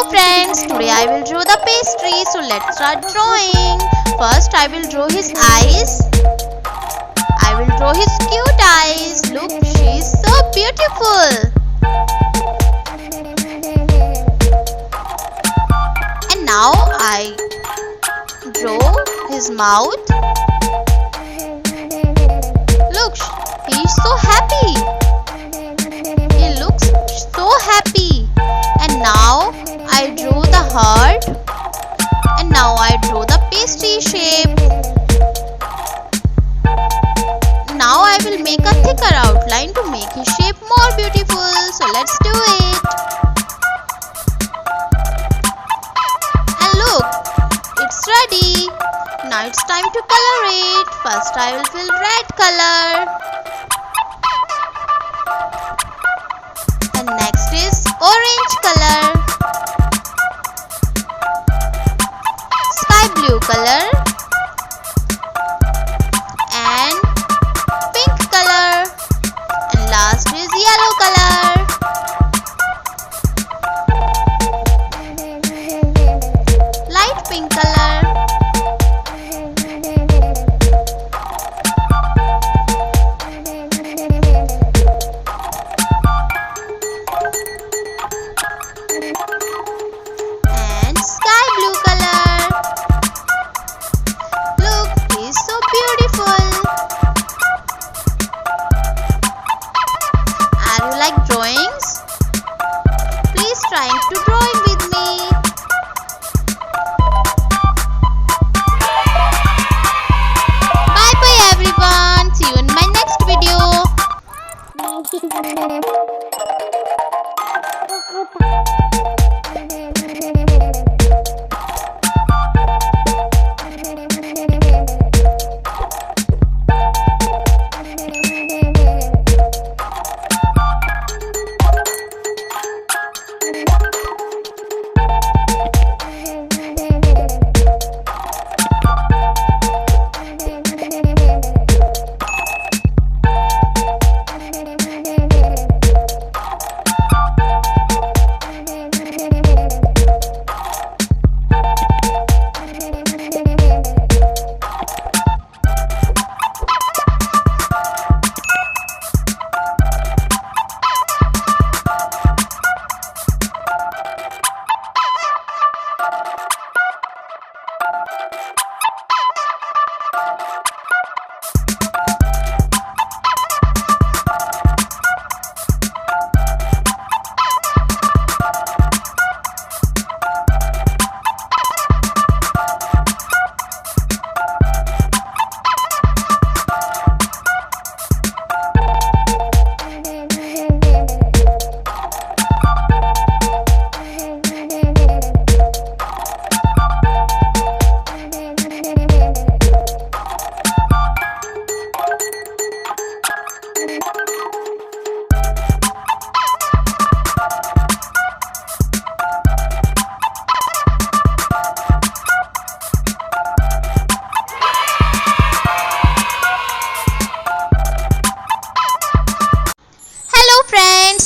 Hello friends, today I will draw the pastry, so let's start drawing. First I will draw his eyes. I will draw his cute eyes. Look, she is so beautiful. And now I draw his mouth. Look, he is so happy. He looks so happy. And now I draw the heart, and now I draw the pastry shape. Now I will make a thicker outline to make his shape more beautiful. So let's do it. And look, it's ready. Now it's time to color it. First I will fill red color. And next is orange color, sky blue color, and pink color, and last is yellow color. Light pink color. And sky blue color. Look, he's so beautiful. Are you like drawings? Please try to drawing with me. Bye bye everyone. See you in my next video.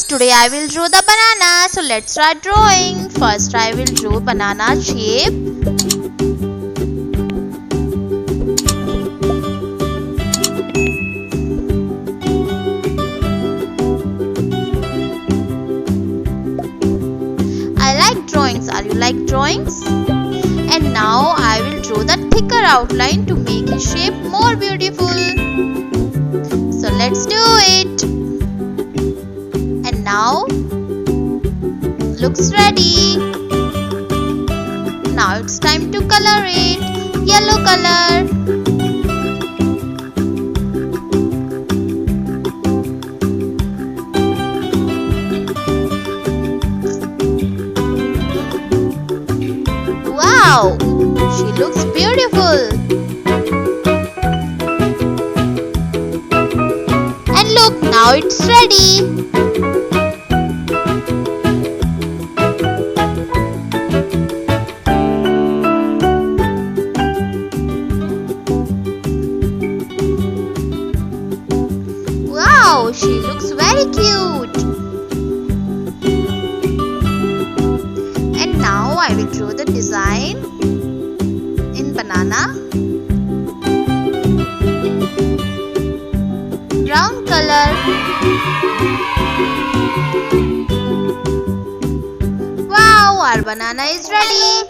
Today I will draw the banana, so let's start drawing. First I will draw banana shape. I like drawings. Are you like drawings? And now I will draw the thicker outline to make his shape more beautiful. So let's do it. Now looks ready. Now it's time to color it. Yellow color. Wow, she looks beautiful. And look, now it's ready. Wow, she looks very cute. And now I will draw the design in banana. Brown color. Wow, our banana is ready.